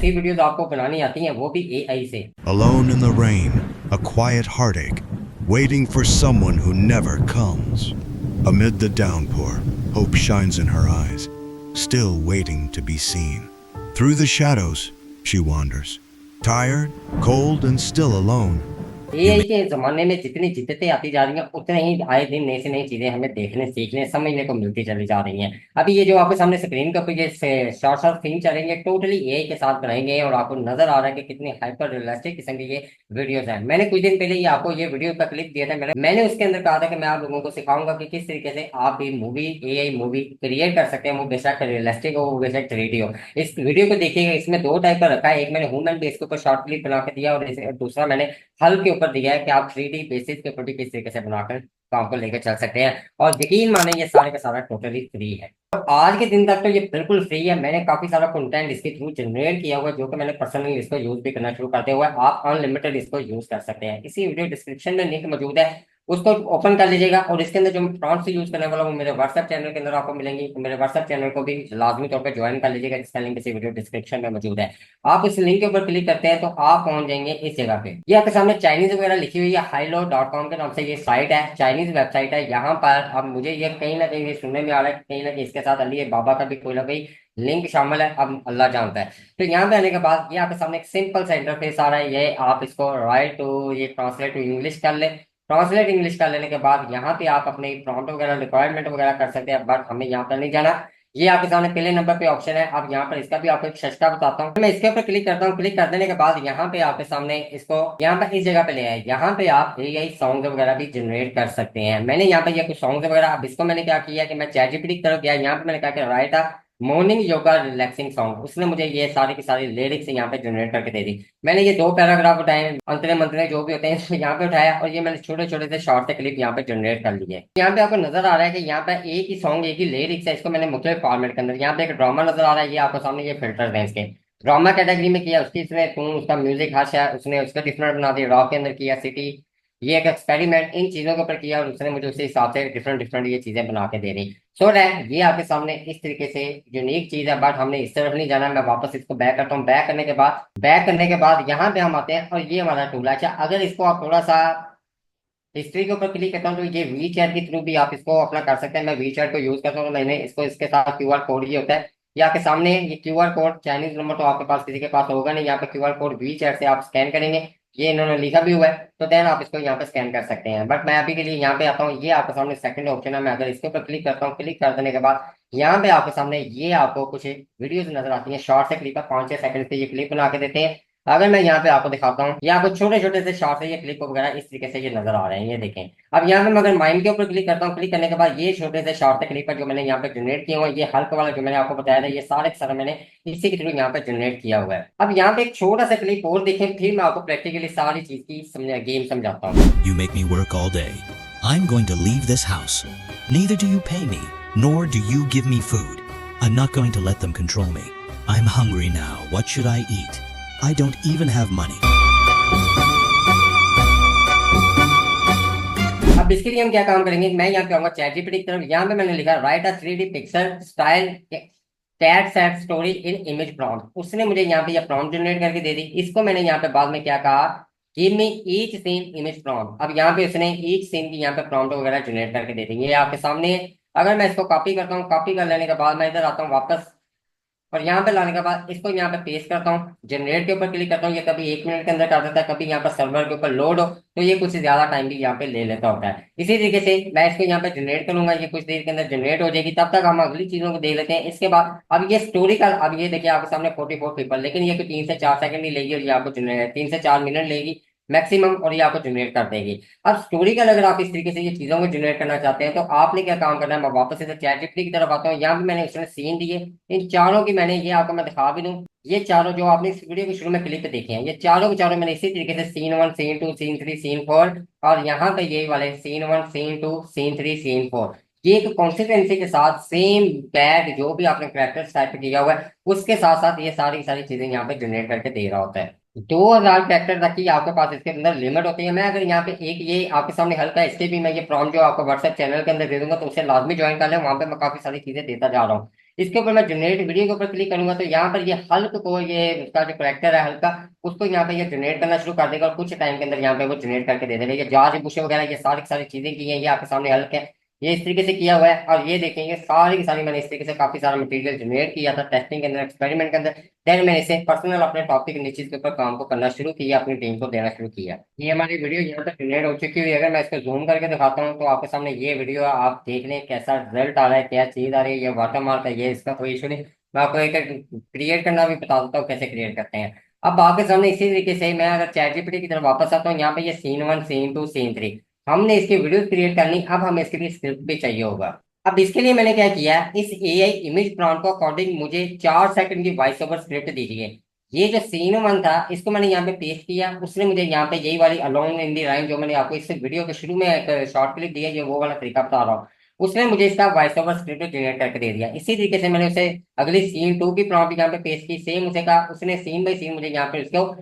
ऐसी वीडियोस आपको बनानी आती हैं, वो भी एआई से। Alone in the rain, a quiet heartache, waiting for someone who never comes. Amid the downpour, hope shines in her eyes, still waiting to be seen. Through the shadows, she wanders, tired, cold, and still alone. You AI के जमाने में जितनी जिद्दतें आती जा रही हैं, उतने ही आए दिन नई से नई चीजें हमें देखने, सीखने, समझने को मिलती चली जा रही हैं। अभी ये जो आपके सामने स्क्रीन के ऊपर ये शॉर्ट शॉर्ट फिल्म चलेंगे, टोटली एआई के साथ बनाएंगे, और आपको नजर आ रहा है कि कितनी हाइपर रियलिस्टिक किस्म की ये वीडियोस हैं। मैंने कुछ दिन पहले ये आपको ये वीडियो का क्लिप दिया था, मैंने उसके अंदर कहा था कि मैं आप लोगों को सिखाऊंगा कि किस तरीके से आप भी मूवी, एआई मूवी क्रिएट कर सकते हैं। वो बेशक रियलिस्टिक हो, वो बेशक 3D हो। इस वीडियो को देखिएगा, इसमें दो टाइप का रखा है। एक मैंने ह्यूमन बेस के ऊपर शॉर्ट क्लिप बना के दिया, और दूसरा मैंने हल के ऊपर दिया है कि आप 3D बेसिस के ऊपर भी किस तरीके से बनाकर काम को लेकर चल सकते हैं। और यकीन माने ये सारे का सारा टोटली फ्री है। तो आज के दिन तक तो ये बिल्कुल फ्री है। मैंने काफी सारा कंटेंट इसके थ्रू जनरेट किया हुआ है, जो कि मैंने पर्सनली इसको यूज भी करना शुरू करते हुए आप अनलिमिटेड इसको यूज कर सकते हैं। इसी वीडियो डिस्क्रिप्शन में लिंक मौजूद है, उसको ओपन कर लीजिएगा। और इसके अंदर जो प्रॉम्प्ट यूज करने वाला हूँ, मेरे व्हाट्सएप चैनल के अंदर आपको मिलेंगी। तो मेरे व्हाट्सएप चैनल को भी लाजमी तौर पर ज्वाइन कर लीजिएगा, जिसका लिंक इसी वीडियो डिस्क्रिप्शन में मौजूद है। आप इस लिंक के ऊपर क्लिक करते हैं तो आप पहुंच जाएंगे इस जगह पे। ये आपके सामने चाइनीज वगैरह लिखी हुई है, हाईलो.com के नाम से ये साइट है, चाइनीज वेबसाइट है। यहाँ पर अब मुझे ये कहीं ना कहीं ये सुनने में आ रहा है कि कहीं ना कहीं इसके साथ अली बाबा का भी कोई ना कोई लिंक शामिल है, अब अल्लाह जानता है। तो यहाँ पे आने के बाद ये आपके सामने एक सिंपल सा इंटरफेस आ रहा है। ये आप इसको राइट टू ये ट्रांसलेट टू इंग्लिश कर ले। ट्रांसलेट इंग्लिश कर लेने के बाद यहाँ पे आप अपने प्रॉम्प्ट वगैरह रिक्वायरमेंट वगैरह कर सकते हैं, बट हमें यहाँ पर नहीं जाना। ये आपके सामने पहले नंबर पे ऑप्शन है। अब यहाँ पर इसका भी आपको एक सस्ता बताता हूँ। मैं इसके ऊपर क्लिक करता हूँ। क्लिक कर देने के बाद यहाँ पे आपके सामने इसको यहाँ पर इस जगह पे ले आए। यहाँ पे आप एआई सॉन्ग वगैरह भी जनरेट कर सकते हैं। मैंने यहाँ पे ये कुछ सॉन्ग वगैरह, अब इसको मैंने क्या किया कि मैं चैट जीपीटी की तरफ गया। यहाँ पे मैंने कहा कि right morning yoga relaxing song. उसने मुझे ये सारी की सारी लिरिक्स यहाँ पे जनरेट करके दे दी। मैंने ये दो पैराग्राफ उठाए, अंतरे मंतरे जो भी होते हैं, इसको यहाँ पे उठाया, और ये मैंने छोटे छोटे से शॉर्ट से क्लिप यहाँ पे जनरेट कर लिए। यहाँ पे आपको नजर आ रहा है कि यहाँ पे एक ही सॉन्ग, एक ही लिरिक्स है। इसको मैंने मुख्तलिफ फॉर्मेट के अंदर, यहाँ पे एक ड्रामा नजर आ रहा है, ये आपको सामने ये फिल्टर है इसके। ड्रामा कैटेगरी में किया, उसकी इसने टून, उसका म्यूजिक हर्ष है, उसने उसका डिफरेंट बना दिया। रॉक के अंदर किया, सिटी, ये एक एक्सपेरिमेंट इन चीजों के ऊपर किया, और उसने मुझे उसी हिसाब से डिफरेंट डिफरेंट ये चीजें बना के दे रही। सो दैट ये आपके सामने इस तरीके से यूनिक चीज है। बट हमने इस तरफ नहीं जाना। मैं वापस इसको बैक करता हूँ। बैक करने के बाद यहाँ पे हम आते हैं, और ये हमारा टूल है। अच्छा, अगर इसको आप थोड़ा सा हिस्ट्री के ऊपर क्लिक करता हूँ, तो ये वी चैट के थ्रू भी आप इसको अपना कर सकते हैं। मैं वी चैट को यूज करता हूँ, तो मैंने इसको इसके साथ क्यूआर कोड ये होता है, ये आपके सामने ये क्यूआर कोड। चाइनीज नंबर तो आपके पास किसी के पास होगा नहीं। यहाँ पे क्यूआर कोड वी चैट से आप स्कैन करेंगे, ये इन्होंने लिखा भी हुआ है, तो देन आप इसको यहाँ पे स्कैन कर सकते हैं। बट मैं अभी के लिए यहाँ पे आता हूँ। ये आपके सामने सेकंड ऑप्शन है। मैं अगर इसके ऊपर क्लिक करता हूँ, क्लिक कर देने के बाद यहाँ पे आपके सामने ये आपको कुछ वीडियोस नजर आती हैं। शॉर्ट से क्लिप है, 5-6 सेकंड से ये क्लिप बना के देते हैं। अगर मैं यहाँ पे आपको दिखाता हूँ, ये आपको छोटे छोटे से शॉर्ट से ये क्लिप वगैरह इस तरीके से ये नजर आ रहे हैं, ये देखें। अब यहाँ पे मैं अगर माइंड के ऊपर क्लिक करता हूँ, क्लिक करने के बाद ये छोटे से शॉर्ट से क्लिप है जो मैंने यहाँ पे जनरेट किया हुआ है। ये हल्क वाला जो मैंने आपको बताया था, ये सारे के सारे मैंने इसी के थ्रू यहाँ पे जनरेट किया हुआ है। अब यहाँ पे एक छोटा सा क्लिप और देखें, फिर मैं आपको प्रैक्टिकली सारी चीज की गेम समझाता हूँ। You make me work all day. I'm going to leave this house. Neither do you pay me, nor do you give me food. I'm not going to let them control me. I'm hungry now. What should I eat? I don't even have money. अब इसके लिए हम क्या काम करेंगे, मैं यहाँ पे आऊंगा चैट जीपीटी की तरफ। यहाँ पे मैंने लिखा write a 3D pixel style cat set story in image prompt. उसने मुझे यहाँ पे यह प्रॉम्प्ट जनरेट करके दे दी। इसको मैंने यहाँ पे बाद में क्या कहा, give me each scene image prompt. अब यहाँ पे उसने ईच सीन की यहाँ पे प्रॉम्प्ट वगैरह जनरेट करके दे देंगे, ये आपके सामने है। अगर मैं इसको कॉपी करता हूँ, कॉपी कर लेने के बाद मैं इधर आता हूँ वापस, और यहाँ पे लाने के बाद इसको यहाँ पे पेस्ट करता हूँ, जनरेट के ऊपर क्लिक करता हूँ। ये कभी 1 मिनट के अंदर कर देता है, कभी यहाँ पर सर्वर के ऊपर लोड हो तो ये कुछ ज्यादा टाइम भी यहाँ पे ले लेता होता है। इसी तरीके से मैं इसको यहाँ पे जनरेट करूंगा, ये कुछ देर के अंदर जनरेट हो जाएगी। तब तक हम अगली चीजों को देख लेते हैं। इसके बाद अब ये स्टोरी का, अब ये देखिए आपके सामने 44 पीपल, लेकिन ये कोई 3 से 4 सेकंड ही लेगी, और ये आपको 3 से 4 मिनट लेगी मैक्सिमम, और ये आपको जनरेट कर देगी। अब स्टोरी का अगर आप इस तरीके से ये चीजों को जनरेट करना चाहते हैं, तो आपने क्या काम करना है, मैं वापस इधर चैट जीपीटी की तरफ आता हूँ। यहाँ पे मैंने उसने सीन दिए, इन चारों की मैंने, ये आपको मैं दिखा भी दूं, ये चारों जो आपने इस वीडियो के शुरू में क्लिप देखे हैं, ये चारों के चारों मैंने इसी तरीके से सीन 1, सीन 2, सीन 3, सीन 4, और यहाँ पे ये वाले सीन 1, सीन 2, सीन 3, सीन 4, ये एक कॉन्सिस्टेंसी के साथ सेम बैग जो भी आपने कैरेक्टर टाइप किया हुआ है, उसके साथ साथ ये सारी सारी चीजें यहाँ पे जनरेट करके दे रहा होता है। 2000 कैरेक्टर तक की आपके पास इसके अंदर लिमिट होती है। मैं अगर यहाँ पे एक ये आपके सामने हल्का, इसके भी मैं ये प्रॉम्प्ट जो आपको व्हाट्सएप चैनल के अंदर दे दूंगा, तो उसे लाजमी ज्वाइन कर लें, वहां पे मैं काफी सारी चीजें देता जा रहा हूँ। इसके ऊपर मैं जनरेट वीडियो के ऊपर क्लिक करूंगा तो यहाँ पर ये हल्क को, ये उसका जो करेक्टर है हल्का, उसको यहाँ पे ये जनरेट करना शुरू कर देगा और कुछ टाइम के अंदर यहाँ पे वो जनरेट करके दे देगा। ये जॉर्ज बुश वगैरह ये सारी सारी चीजें की हैं, ये आपके सामने हल्क है, ये इस तरीके से किया हुआ है। और ये देखेंगे सारी की सारी मैंने इस तरीके से काफी सारा मटेरियल जनरेट किया था टेस्टिंग के अंदर, एक्सपेरिमेंट के अंदर। देन मैंने इसे पर्सनल अपने टॉपिक नीचे के ऊपर काम को करना शुरू किया, अपनी टीम को देना शुरू किया। ये हमारी वीडियो यहाँ तक जनरेट हो चुकी हुई है। अगर मैं इसको जूम करके दिखाता हूँ तो आपके सामने ये वीडियो आप देख लें कैसा रिजल्ट आ रहा है, क्या चीज आ रही है। ये वाटर मार्क है, ये इसका कोई इशू नहीं। मैं आपको एक क्रिएट करना भी बता देता हूँ कैसे क्रिएट करते हैं। अब आपके सामने इसी तरीके से मैं अगर चैट जीपीटी की तरफ वापस आता हूँ, यहाँ पे ये सीन 1 सीन 2 सीन 3 हमने इसकी वीडियो क्रिएट करनी। अब हमें इसके लिए स्क्रिप्ट भी चाहिए होगा। अब इसके लिए मैंने क्या किया, इस एआई इमेज प्रॉम्प्ट को अकॉर्डिंग मुझे 4 सेकंड की वॉइस ओवर स्क्रिप्ट दीजिए। ये जो सीन 1 था इसको मैंने यहाँ पे पेस्ट किया, उसने मुझे यहाँ पे यही वाली अलोंग इन दी राइम जो मैंने आपको इस वीडियो के शुरू में एक शॉर्ट क्लिप दिया, ये वो वाला तरीका बता रहा हूँ। उसने मुझे इसका वॉइस ओवर स्क्रिप्ट जनरेट करके दे दिया। इसी तरीके से मैंने उसे अगली सीन 2 की प्रॉम्प्ट यहाँ पे पेश की, सेम उसे कहा, उसने सीन बाई सीन मुझे यहाँ पे उसको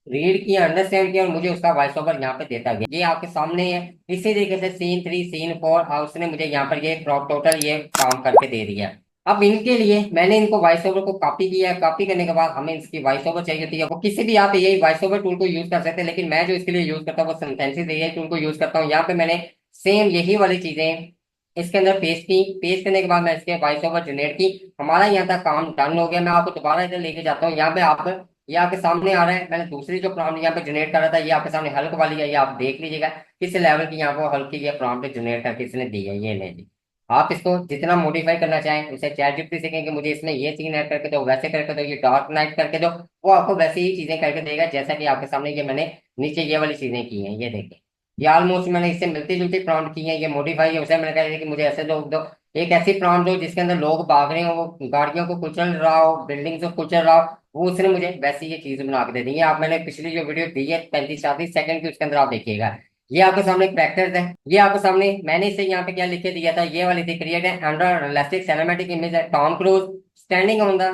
रीड किया, अंडरस्टैंड किया और मुझे उसका वॉइस ओवर यहाँ पे देता गया। ये आपके सामने है। इसी तरीके से सीन 3 सीन 4 और उसने मुझे यहाँ पर ये टोटल ये काम करके दे दिया। अब इनके लिए मैंने इनको वॉइस ओवर को कॉपी किया है। कॉपी करने के बाद हमें इसकी वॉइस ओवर चाहिए होती है। वो किसी भी आप यही वॉइस ओवर टूल को यूज कर सकते हैं, लेकिन मैं जो इसके लिए यूज करता हूँ वो सेंटेंसेस एआई टूल को यूज करता हूँ। यहाँ पे मैंने सेम यही वाली चीजें इसके अंदर पेस्ट की। पेस्ट करने के बाद मैं इसके वॉइस ओवर जनरेट की। हमारा यहाँ तक काम डन हो गया। मैं आपको दोबारा इधर लेके जाता हूँ। यहाँ पे आप, ये आपके सामने आ रहा है। मैंने दूसरी जो प्रॉम्प्ट यहाँ पे जनरेट कर रहा था ये आपके सामने हल्क वाली है, ये आप देख लीजिएगा किस लेवल की यहाँ पर हल्की ये प्रॉम्प्ट जनरेट करके इसने दी है। ये ले ली। आप इसको जितना मॉडिफाई करना चाहें, उसे चैट जीपीटी से कहेंगे मुझे इसमें ये सीन ऐड करके दो, वैसे करके दो, ये डार्क नाइट करके दो, वो आपको वैसे ही चीजें करके देगा जैसा कि आपके सामने ये मैंने नीचे ये वाली चीजें की हैं। ये देखें, ये ऑलमोस्ट मैंने इससे मिलती जुलती प्रॉम्प्ट की है। ये मॉडिफाई है, उसे मैंने कहा कि मुझे ऐसे दो, एक ऐसी प्रॉम्प्ट दो जिसके अंदर लोग भाग रहे हो, वो गाड़ियों को कुचल रहा हो, बिल्डिंग को कुचल रहा हो, वो उसने मुझे वैसी ये चीज बना के दे दी है। आप, मैंने पिछली जो वीडियो दी है 35-37 सेकंड की, उसके अंदर आप देखिएगा। ये आपके सामने कैरेक्टर्स है। ये आपके सामने मैंने इसे यहाँ पे क्या लिख के दिया था, ये वाली थी, क्रिएट है अंडर रियलिस्टिक सिनेमैटिक इमेज है Tom cruise standing on the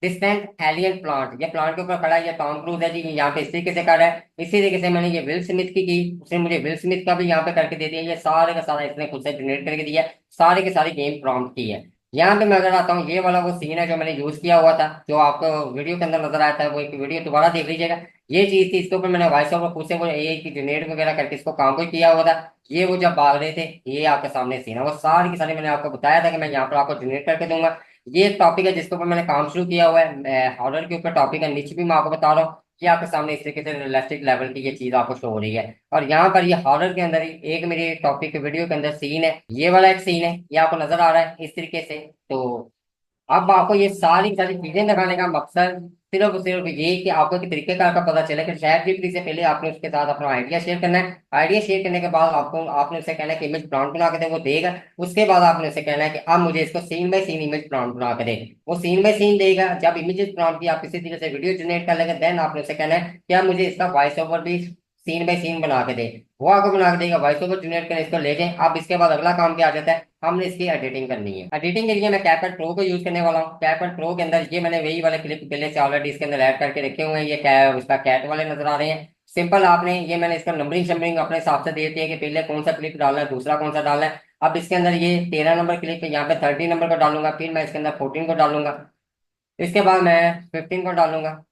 distant alien plant. ये प्लांट के ऊपर खड़ा है, ये टॉम क्रूज है जी, यहाँ पे इस तरीके से कर रहा है। इसी तरीके से मैंने ये विल स्मिथ की उसने मुझे विल स्मिथ का भी यहाँ पे करके दे दिया। ये सारे का सारा इसने खुद से जनरेट करके दिया है। सारे के सारी गेम प्रॉम्प्ट की है। यहाँ पे मैं अगर आता हूँ, ये वाला वो सीन है जो मैंने यूज किया हुआ था, जो आपको वीडियो के अंदर नजर आया था, वो एक वीडियो दोबारा देख लीजिएगा। ये चीज थी, इसके ऊपर मैंने वॉइस ओवर खुद से वो एआई की जनरेट वगैरह करके इसको काम को किया हुआ था। ये वो जब भाग रहे थे, ये आपके सामने सीन है, वो सारी की सारी मैंने आपको बताया था कि मैं यहाँ पर आपको जनरेट करके दूंगा। ये एक टॉपिक है जिसके ऊपर मैंने काम शुरू किया हुआ है, हॉरर के ऊपर टॉपिक है। नीचे भी मैं आपको बता रहा हूँ कि आपके सामने इस तरीके से रियलिस्टिक लेवल की ये चीज आपको शो हो रही है। और यहाँ पर ये हॉरर के अंदर ही एक मेरे टॉपिक वीडियो के अंदर सीन है, ये वाला एक सीन है, ये आपको नजर आ रहा है इस तरीके से। तो अब आपको ये सारी सारी चीजें दिखाने का मकसद सिर्फ और सिर्फ ये कि आपको एक तरीकेकार का पता चले कि शायद जीपीटी से पहले आपने उसके साथ अपना आइडिया शेयर करना है। आइडिया शेयर करने के बाद आपको, आपने उसे कहना है कि इमेज प्रॉम्प्ट बना के दे, वो देगा। उसके बाद आपने उसे कहना है कि अब मुझे इसको scene by scene image prompt बना के दे, वो सीन बाय सीन देगा। जब इमेजेस प्रॉम्प्ट की आप किसी तरीके से वीडियो जनरेट कर लेंगे, देन आपने उसे कहना है कि अब मुझे इसका वॉइस ओवर भी सीन बाय सीन बना के दे, वो आपको बना के देगा। वॉइस ओवर जनरेट कर इसको ले जाए। अब इसके बाद अगला काम क्या आ जाता है, हमने इसकी एडिटिंग करनी है। एडिटिंग के लिए मैं कैपकट प्रो को यूज करने वाला हूँ। कैपकट प्रो के अंदर ये मैंने वही वाले क्लिप पहले से ऑलरेडी इसके अंदर ऐड करके रखे हुए हैं। ये क्या उसका कैट वाले नजर आ रहे हैं। सिंपल, आपने ये मैंने इसका नंबरिंग शंबरिंग अपने हिसाब से दे दिया कि पहले कौन सा क्लिप डालना है, दूसरा कौन सा डालना है। अब इसके अंदर ये 13 नंबर क्लिप है, यहाँ पे 30 नंबर को डालूंगा, फिर मैं इसके अंदर 14 को डालूंगा, इसके बाद मैं 15 को डालूंगा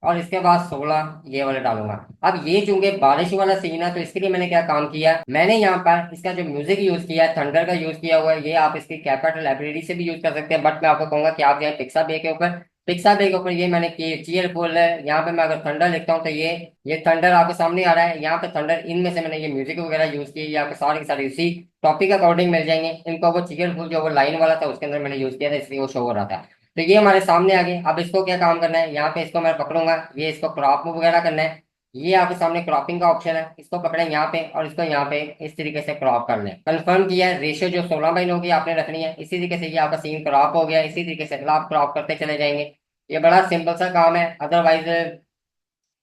और इसके बाद 16 ये वाले डालूंगा। अब ये चूंकि बारिश वाला सीन है तो इसके लिए मैंने क्या काम किया, मैंने यहाँ पर इसका जो म्यूजिक यूज किया है, थंडर का यूज किया हुआ है। ये आप इसकी कैपिटल लाइब्रेरी से भी यूज कर सकते हैं, बट मैं आपको कहूंगा कि आप जाए पिक्साबे के ऊपर। पिक्साबे के ऊपर ये मैंने चीयरफुल है, यहाँ पे मैं अगर थंडर लिखता हूँ तो ये थंडर आपके सामने आ रहा है। यहाँ पे थंडर, इनमें से मैंने ये म्यूजिक वगैरह यूज किया, ये आपके सारे के सारे उसी टॉपिक अकॉर्डिंग मिल जाएंगे। इनको वो चीयरफुल जो वो लाइन वाला था उसके अंदर मैंने यूज किया था, इसलिए वो शो हो रहा था। तो ये हमारे सामने आ गए। अब इसको क्या काम करना है, यहाँ पे इसको मैं पकड़ूंगा, ये इसको क्रॉप वगैरह करना है। ये आपके सामने क्रॉपिंग का ऑप्शन है, इसको पकड़े यहाँ पे और इसको यहाँ पे इस तरीके से क्रॉप कर लें। कंफर्म किया है, रेशियो जो 16:9 की आपने रखनी है। इसी तरीके से ये आपका सीन क्रॉप हो गया। इसी तरीके से अगला आप क्रॉप करते चले जाएंगे। ये बड़ा सिंपल सा काम है। अदरवाइज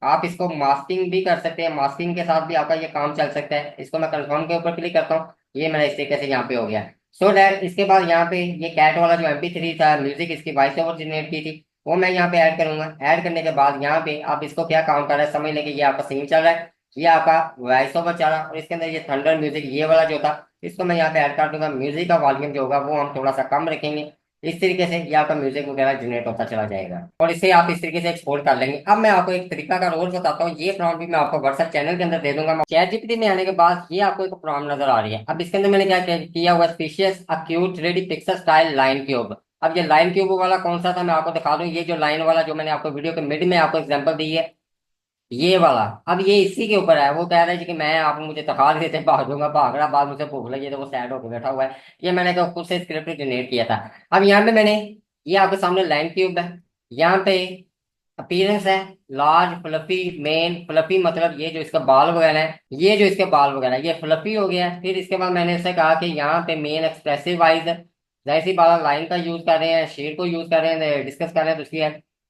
आप इसको मास्किंग भी कर सकते हैं, मास्किंग के साथ भी आपका ये काम चल सकता है। इसको मैं कंफर्म के ऊपर क्लिक करता हूँ, ये मेरा इस तरीके से यहाँ पे हो गया। सो डैट इसके बाद यहाँ पे ये कैट वाला जो MP3 था म्यूजिक, इसकी वॉइस ओवर जनरेट की थी, वो मैं यहाँ पे ऐड करूंगा। ऐड करने के बाद यहाँ पे आप इसको क्या काम कर रहा है समझ लें कि ये आपका सीन चल रहा है, ये आपका वॉइस ओवर चल रहा है और इसके अंदर ये थंडर म्यूजिक ये वाला जो था इसको मैं यहाँ पे ऐड कर दूंगा। म्यूजिक का वॉल्यूम जो होगा वो हम थोड़ा सा कम रखेंगे इस तरीके से ये आपका म्यूजिक वगैरह जनरेट होता चला जाएगा और इसे आप इस तरीके से एक्सपोर्ट कर लेंगे। अब मैं आपको एक तरीका का और बताता हूँ, ये प्रॉम्प्ट भी मैं आपको व्हाट्सएप चैनल के अंदर दे दूंगा। चैट जीपीटी में आने के बाद ये आपको एक प्रॉम्प्ट नजर आ रही है। अब इसके अंदर मैंने क्या किया हुआ, species acute ready pixel style line cube. अब ये लाइन क्यूब वाला कौन सा था मैं आपको दिखा दूं, ये जो लाइन वाला जो मैंने आपको वीडियो के मिड में आपको एग्जांपल दी है, ये वाला। अब ये इसी के ऊपर है। वो कह रहा है जी कि मैं आप मुझे दिखा देते भागूंगा, भाग रहा, बाद मुझे भूख लगी तो वो सैड होकर बैठा हुआ है। ये मैंने क्या खुद से स्क्रिप्ट जनरेट किया था। अब यहाँ पे मैंने, ये आपके सामने लाइन क्यूब है, यहाँ पे अपीयरेंस है लार्ज फ्लफी मेन। फ्लफी मतलब ये जो इसका बाल वगैरह है, ये जो इसके बाल वगैरह है, ये फ्लफी हो गया है। फिर इसके बाद मैंने इससे कहा कि यहाँ पे मेन एक्सप्रेसिव आइज, जाहिर सी बात लाइन का यूज कर रहे हैं, शेड को यूज कर रहे हैं, डिस्कस कर रहे हैं, तो उसकी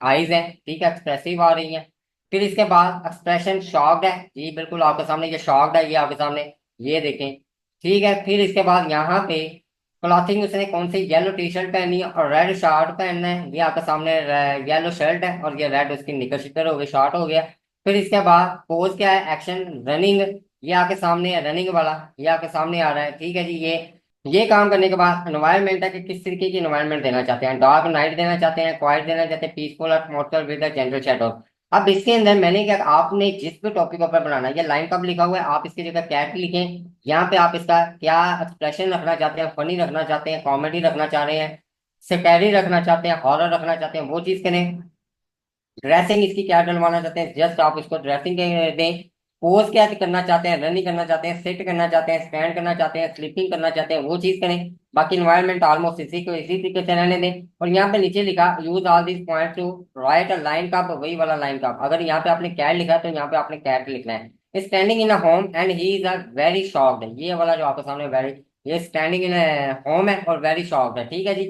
आइज है, ठीक है, एक्सप्रेसिव आ रही है। फिर इसके बाद एक्सप्रेशन शॉक्ड है, ये बिल्कुल आपके सामने ये शॉक्ड है, ये आपके सामने, ये देखें, ठीक है। फिर इसके बाद यहाँ पे क्लॉथिंग, उसने कौन सी येलो टी शर्ट पहनी है और रेड शर्ट पहनना है, ये आपके सामने येलो शर्ट है और ये रेड उसकी निकर शिकर हो गई, शॉर्ट हो गया। फिर इसके बाद पोज क्या है, एक्शन रनिंग, ये आपके सामने है रनिंग वाला, ये आपके सामने आ रहा है, ठीक है जी। ये काम करने के बाद एनवायरमेंट है कि किस तरीके की एनवायरमेंट देना चाहते हैं, डार्क नाइट देना चाहते हैं, क्वाइट देना चाहते हैं, peaceful atmosphere with general shadow. अब इसके अंदर मैंने क्या, आपने जिस भी टॉपिक पर बनाना है, ये लाइन कब लिखा हुआ है, आप इसकी जगह कैट लिखें। यहाँ पे आप इसका क्या एक्सप्रेशन रखना चाहते हैं, फनी रखना चाहते हैं, कॉमेडी रखना चाह रहे हैं, सेकेंडरी रखना चाहते हैं, हॉरर रखना चाहते हैं, वो चीज करें। ड्रेसिंग इसकी क्या डलवाना चाहते हैं, जस्ट आप इसको ड्रेसिंग दें। पोज क्या करना चाहते हैं, रनिंग करना चाहते हैं, सिट करना चाहते हैं, स्टैंड करना चाहते हैं, स्लीपिंग करना चाहते हैं, वो चीज करें। बाकी इन्वायरमेंट ऑलमोस्ट इसी को इसी तरीके से रहने दें। और यहाँ पे नीचे लिखा use all this point two right a line का, वही वाला लाइन का। अगर यहाँ पे आपने कैट लिखा है तो यहाँ पे आपने कैट लिखना है। Standing in a home and he is a very shocked, ये वाला जो आपके सामने वेरी, ये स्टैंडिंग इन होम है और वेरी शॉक्ड है, ठीक है जी।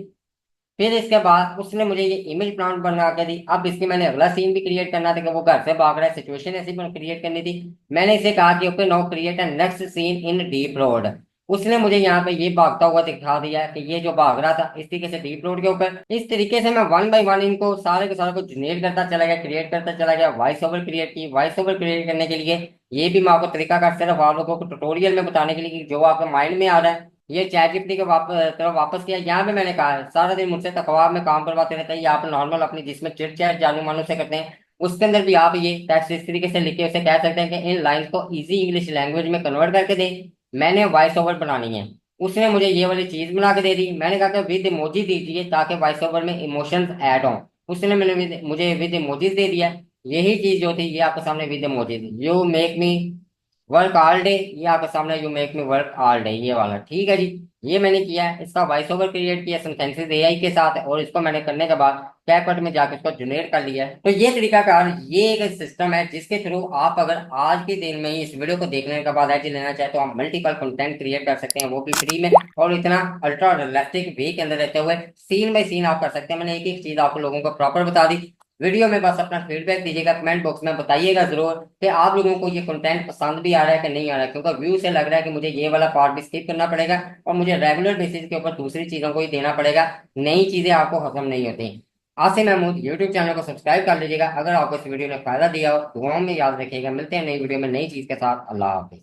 फिर इसके बाद उसने मुझे ये इमेज प्लांट बना के दी। अब इसकी मैंने अगला सीन भी क्रिएट करना था कि वो घर से भाग रहा है, सिचुएशन ऐसी क्रिएट करनी थी। मैंने इसे कहा कि okay now create a next seen in deep road. उसने मुझे यहाँ पे ये भागता हुआ दिखा दिया कि ये जो भाग रहा था इस तरीके से डीप रोड के ऊपर। इस तरीके से मैं वन बाय वन इनको सारे के सारे को जनरेट करता चला गया, क्रिएट करता चला गया। वॉइस ओवर क्रिएट की, वॉइस ओवर क्रिएट करने के लिए ये भी मैं आपको तरीका का सिर्फ आप लोगों को ट्यूटोरियल में बताने के लिए कि जो आपके माइंड में आ रहा है, ये चैट जीपीटी के तरफ वापस किया। यहाँ पे मैंने कहा है सारा दिन मुझसे तकवाब में काम करवाते रहते हैं, ये आप नॉर्मल अपनी जिसमें चिट चैट जानू मानू से करते हैं, उसके अंदर भी आप ये टेक्स्ट इस तरीके से लिख के उसे कह सकते हैं कि इन लाइंस को इजी इंग्लिश लैंग्वेज में कन्वर्ट करके दे, मैंने वॉइस ओवर बनानी है। उसने मुझे ये वाली चीज बना के दे दी। मैंने कहा कि विद इमोजी दीजिए ताकि वॉइस ओवर में इमोशंस ऐड हों। उसने मुझे विद इमोजीज दे दिया। यही चीज जो थी ये आपके सामने with emojis, you make me work all day, ये आपके सामने you make me work all day, ये वाला, ठीक है जी। ये मैंने किया है, इसका वॉइस ओवर क्रिएट किया सेंटेंसेस एआई के साथ, और इसको मैंने करने के बाद कैपकट में जाकर इसको जनरेट कर लिया है। तो ये तरीका कार, ये एक सिस्टम है जिसके थ्रू आप अगर आज के दिन में ही इस वीडियो को देखने के बाद एच लेना चाहे तो आप मल्टीपल कंटेंट क्रिएट कर सकते हैं, वो भी फ्री में, और इतना अल्ट्रा रियलिस्टिक वे के अंदर रहते हुए सीन बाय सीन आप कर सकते हैं। मैंने एक एक चीज आप लोगों को प्रॉपर बता दी। वीडियो में बस अपना फीडबैक दीजिएगा, कमेंट बॉक्स में बताइएगा जरूर कि आप लोगों को ये कंटेंट पसंद भी आ रहा है कि नहीं आ रहा है, क्योंकि व्यू से लग रहा है कि मुझे ये वाला पार्ट भी स्किप करना पड़ेगा और मुझे रेगुलर बेसिस के ऊपर दूसरी चीजों को ही देना पड़ेगा, नई चीजें आपको हजम नहीं होती। आसिम महमूद यूट्यूब चैनल को सब्सक्राइब कर लीजिएगा। अगर आपको इस वीडियो ने फायदा दिया हो दुआओं में याद रखिएगा। मिलते हैं नई वीडियो में नई चीज के साथ। अल्लाह हाफिज।